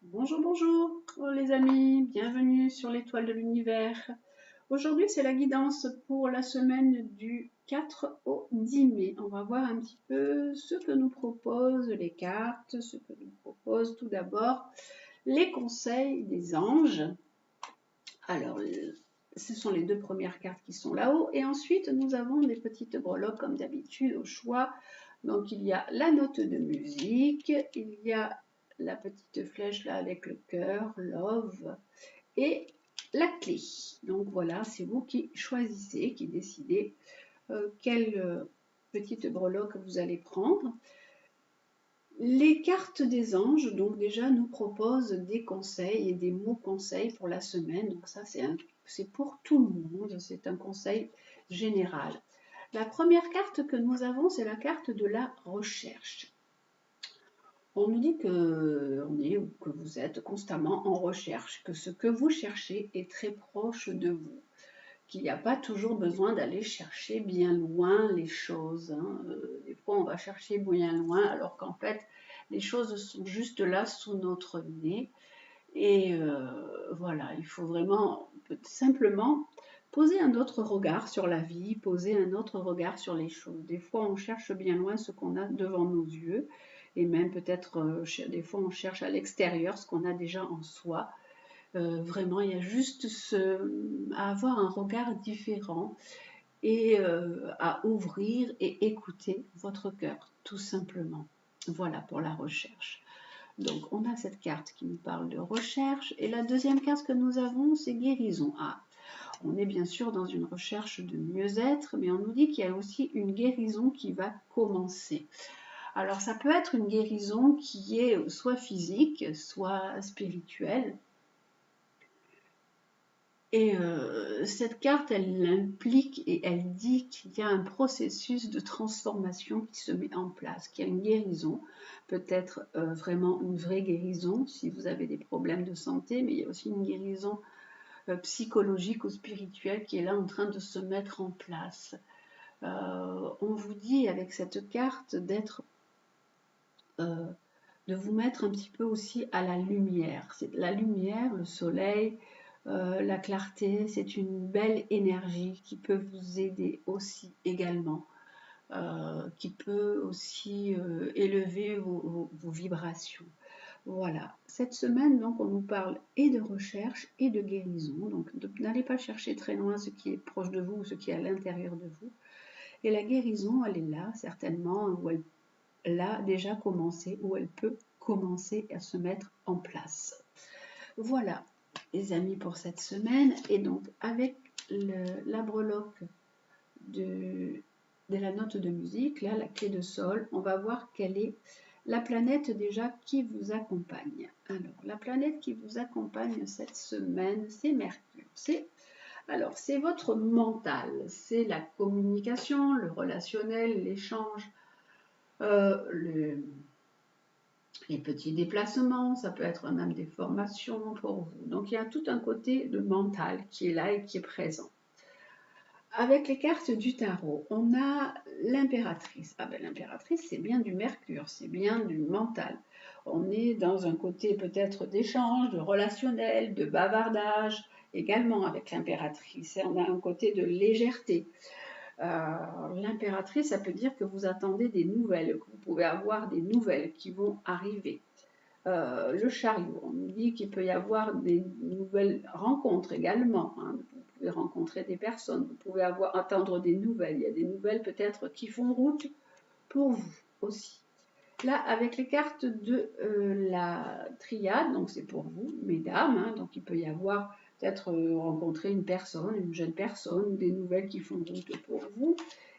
Bonjour, bonjour les amis, bienvenue sur l'étoile de l'univers. Aujourd'hui, c'est la guidance pour la semaine du 4 au 10 mai. On va voir un petit peu ce que nous proposent les cartes, ce que nous proposent tout d'abord les conseils des anges. Alors, ce sont les deux premières cartes qui sont là-haut. Et ensuite, nous avons des petites breloques comme d'habitude au choix. Donc, il y a la note de musique, il y a la petite flèche là avec le cœur, love, et la clé. Donc voilà, c'est vous qui choisissez, qui décidez quelle petite breloque vous allez prendre. Les cartes des anges, donc déjà, nous proposent des conseils et des mots conseils pour la semaine. Donc ça, c'est pour tout le monde, c'est un conseil général. La première carte que nous avons, c'est la carte de la recherche. On nous dit que vous êtes constamment en recherche, que ce que vous cherchez est très proche de vous, qu'il n'y a pas toujours besoin d'aller chercher bien loin les choses. Des fois, on va chercher bien loin, alors qu'en fait, les choses sont juste là sous notre nez. Et voilà, il faut vraiment simplement poser un autre regard sur la vie, poser un autre regard sur les choses. Des fois, on cherche bien loin ce qu'on a devant nos yeux, et même peut-être des fois, on cherche à l'extérieur ce qu'on a déjà en soi. Vraiment, il y a juste à avoir un regard différent et à ouvrir et écouter votre cœur, tout simplement. Voilà pour la recherche. Donc, on a cette carte qui nous parle de recherche. Et la deuxième carte que nous avons, c'est guérison. Ah, on est bien sûr dans une recherche de mieux-être, mais on nous dit qu'il y a aussi une guérison qui va commencer. Alors, ça peut être une guérison qui est soit physique, soit spirituelle. Et cette carte, elle implique et elle dit qu'il y a un processus de transformation qui se met en place, qu'il y a une guérison, peut-être vraiment une vraie guérison si vous avez des problèmes de santé, mais il y a aussi une guérison psychologique ou spirituelle qui est là en train de se mettre en place. On vous dit avec cette carte de vous mettre un petit peu aussi à la lumière. C'est la lumière, le soleil, la clarté, c'est une belle énergie qui peut vous aider aussi également, qui peut aussi élever vos vibrations. Voilà, cette semaine, donc, on nous parle et de recherche et de guérison. Donc, n'allez pas chercher très loin ce qui est proche de vous ou ce qui est à l'intérieur de vous. Et la guérison, elle est là, certainement, où elle a déjà commencé, où elle peut commencer à se mettre en place. Voilà, les amis, pour cette semaine. Et donc, avec la breloque de la note de musique, là, la clé de sol, on va voir quelle est la planète déjà qui vous accompagne. Alors, la planète qui vous accompagne cette semaine, c'est Mercure. C'est votre mental, c'est la communication, le relationnel, l'échange, les petits déplacements, ça peut être même des formations pour vous. Donc il y a tout un côté de mental qui est là et qui est présent. Avec les cartes du tarot, on a l'impératrice. Ah ben l'impératrice, c'est bien du Mercure, c'est bien du mental. On est dans un côté peut-être d'échange, de relationnel, de bavardage, également avec l'impératrice. Et on a un côté de légèreté. L'impératrice, ça peut dire que vous attendez des nouvelles, que vous pouvez avoir des nouvelles qui vont arriver. Le chariot, on nous dit qu'il peut y avoir des nouvelles rencontres également. Vous pouvez rencontrer des personnes, vous pouvez attendre des nouvelles. Il y a des nouvelles peut-être qui font route pour vous aussi. Là, avec les cartes de la triade, donc c'est pour vous, mesdames, donc il peut y avoir peut-être rencontrer une personne, une jeune personne, des nouvelles qui font route pour vous.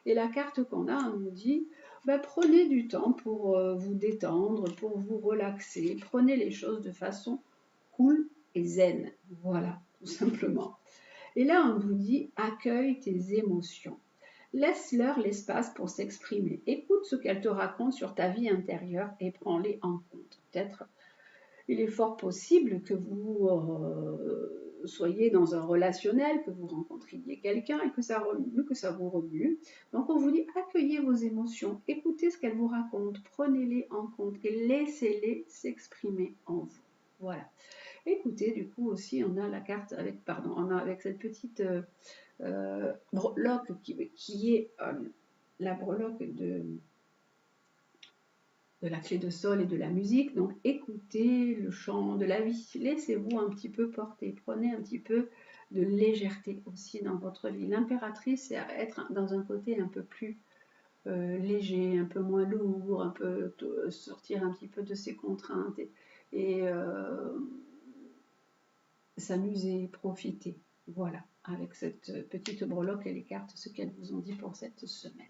Et la carte qu'on a, on nous dit, prenez du temps pour vous détendre, pour vous relaxer, prenez les choses de façon cool et zen. Voilà, tout simplement. Et là, on vous dit, accueille tes émotions. Laisse-leur l'espace pour s'exprimer. Écoute ce qu'elles te racontent sur ta vie intérieure et prends-les en compte. Peut-être, il est fort possible que vous soyez dans un relationnel, que vous rencontriez quelqu'un et que ça remue, que ça vous remue. Donc on vous dit, accueillez vos émotions, écoutez ce qu'elles vous racontent, prenez-les en compte et laissez-les s'exprimer en vous. Voilà. Écoutez, du coup aussi, on a la carte avec, pardon, on a avec cette petite breloque qui est la breloque de la clé de sol et de la musique. Donc écoutez le chant de la vie, laissez-vous un petit peu porter, prenez un petit peu de légèreté aussi dans votre vie. L'impératrice, c'est être dans un côté un peu plus léger, un peu moins lourd, un peu sortir un petit peu de ses contraintes et s'amuser, profiter. Voilà, avec cette petite breloque et les cartes, ce qu'elles vous ont dit pour cette semaine.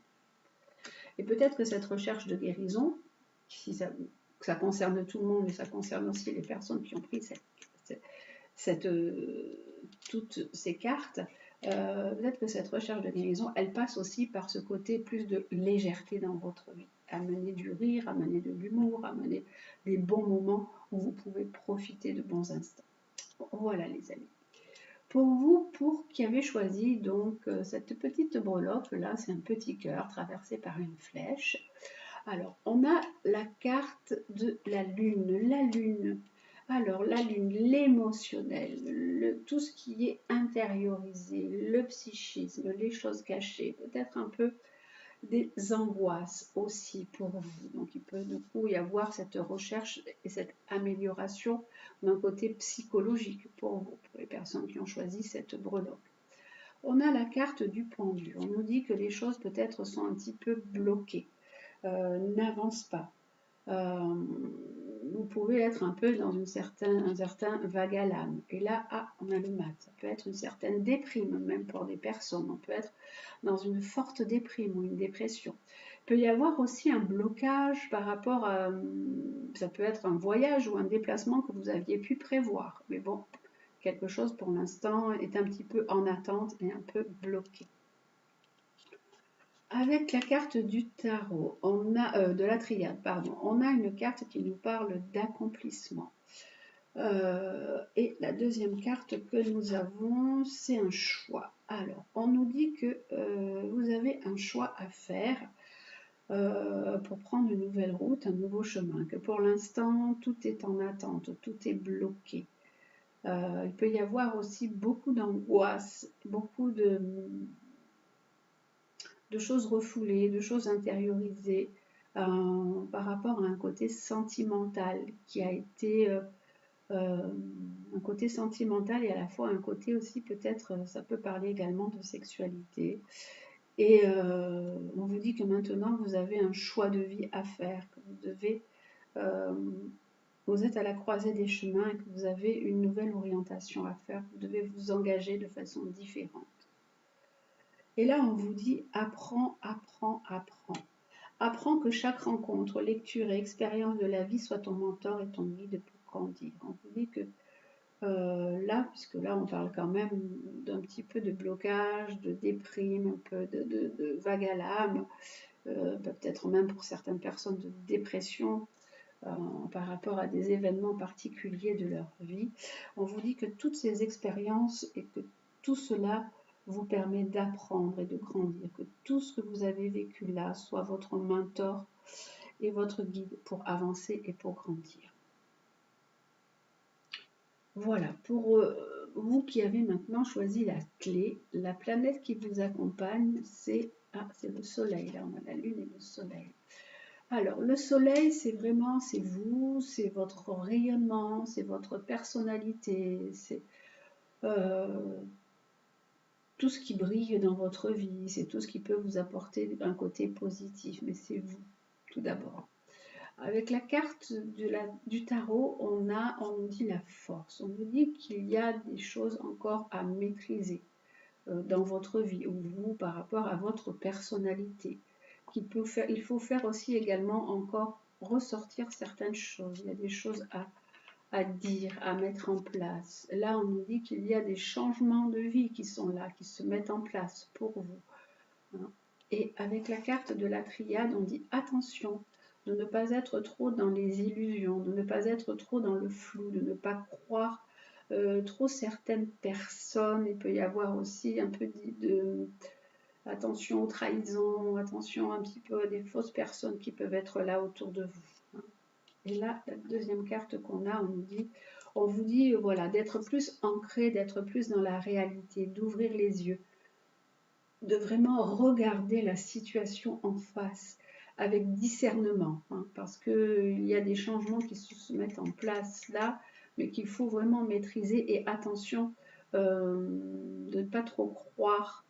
Et peut-être que cette recherche de guérison, si ça concerne tout le monde, mais ça concerne aussi les personnes qui ont pris toutes ces cartes, peut-être que cette recherche de guérison, elle passe aussi par ce côté plus de légèreté dans votre vie. Amener du rire, amener de l'humour, amener des bons moments où vous pouvez profiter de bons instants. Voilà les amis. Pour vous, pour qui avez choisi donc cette petite breloque, là c'est un petit cœur traversé par une flèche. Alors, on a la carte de la lune. La lune, alors la lune, l'émotionnel, tout ce qui est intériorisé, le psychisme, les choses cachées, peut-être un peu des angoisses aussi pour vous. Donc il peut du coup y avoir cette recherche et cette amélioration d'un côté psychologique pour vous, pour les personnes qui ont choisi cette breloque. On a la carte du pendu. On nous dit que les choses peut-être sont un petit peu bloquées, n'avancent pas. Vous pouvez être un peu dans un certain vague à l'âme. Et là, on a le mat. Ça peut être une certaine déprime, même pour des personnes. On peut être dans une forte déprime ou une dépression. Il peut y avoir aussi un blocage par rapport à... Ça peut être un voyage ou un déplacement que vous aviez pu prévoir. Mais bon, quelque chose pour l'instant est un petit peu en attente et un peu bloqué. Avec la carte du tarot, on a de la triade, pardon, on a une carte qui nous parle d'accomplissement. Et la deuxième carte que nous avons, c'est un choix. Alors, on nous dit que vous avez un choix à faire pour prendre une nouvelle route, un nouveau chemin, que pour l'instant, tout est en attente, tout est bloqué. Il peut y avoir aussi beaucoup d'angoisse, beaucoup de choses refoulées, de choses intériorisées par rapport à un côté sentimental qui a été un côté sentimental et à la fois un côté aussi peut-être, ça peut parler également de sexualité. Et on vous dit que maintenant vous avez un choix de vie à faire, que vous devez, vous êtes à la croisée des chemins et que vous avez une nouvelle orientation à faire, vous devez vous engager de façon différente. Et là, on vous dit apprends, apprends, apprends. Apprends que chaque rencontre, lecture et expérience de la vie soit ton mentor et ton guide pour grandir. On vous dit que là, puisque là, on parle quand même d'un petit peu de blocage, de déprime, un peu de vague à l'âme, peut-être même pour certaines personnes de dépression par rapport à des événements particuliers de leur vie. On vous dit que toutes ces expériences et que tout cela vous permet d'apprendre et de grandir, que tout ce que vous avez vécu là soit votre mentor et votre guide pour avancer et pour grandir. Voilà, pour vous qui avez maintenant choisi la clé, la planète qui vous accompagne, c'est le soleil, là on a la lune et le soleil. Alors le soleil, c'est vraiment, c'est vous, c'est votre rayonnement, c'est votre personnalité, c'est tout ce qui brille dans votre vie, c'est tout ce qui peut vous apporter un côté positif, mais c'est vous, tout d'abord. Avec la carte du tarot, on nous dit la force, on nous dit qu'il y a des choses encore à maîtriser dans votre vie, ou vous, par rapport à votre personnalité. Il faut faire aussi également encore ressortir certaines choses, il y a des choses à dire, à mettre en place. Là, on nous dit qu'il y a des changements de vie qui sont là, qui se mettent en place pour vous. Et avec la carte de la triade, on dit attention de ne pas être trop dans les illusions, de ne pas être trop dans le flou, de ne pas croire trop certaines personnes. Il peut y avoir aussi un peu attention aux trahisons, attention un petit peu à des fausses personnes qui peuvent être là autour de vous. Et là, la deuxième carte qu'on a, on vous dit voilà, d'être plus ancré, d'être plus dans la réalité, d'ouvrir les yeux, de vraiment regarder la situation en face avec discernement, hein, parce qu'il y a des changements qui se mettent en place là, mais qu'il faut vraiment maîtriser. Et attention de ne pas trop croire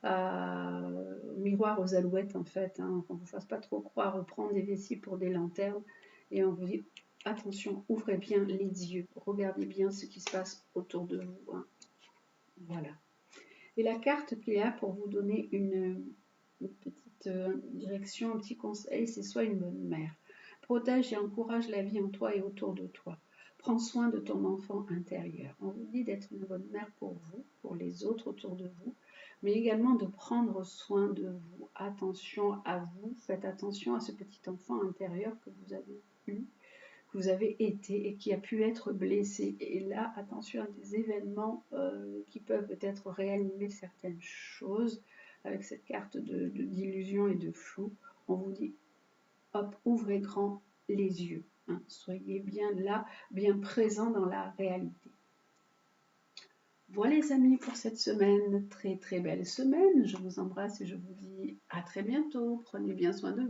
au miroir aux alouettes, en fait, hein, qu'on ne vous fasse pas trop croire ou prendre des vessies pour des lanternes. Et on vous dit attention, ouvrez bien les yeux, regardez bien ce qui se passe autour de vous, hein. Voilà. Et la carte qu'il y a pour vous donner une petite direction, un petit conseil, c'est sois une bonne mère. Protège et encourage la vie en toi et autour de toi. Prends soin de ton enfant intérieur. On vous dit d'être une bonne mère pour vous, pour les autres autour de vous, mais également de prendre soin de vous. Attention à vous, faites attention à ce petit enfant intérieur que vous avez eu, que vous avez été et qui a pu être blessé. Et là, attention à des événements qui peuvent peut-être réanimer certaines choses. Avec cette carte d'illusion et de flou, on vous dit, hop, ouvrez grand les yeux. Hein, soyez bien là, bien présent dans la réalité. Voilà les amis pour cette semaine, très très belle semaine. Je vous embrasse et je vous dis à très bientôt. Prenez bien soin de vous.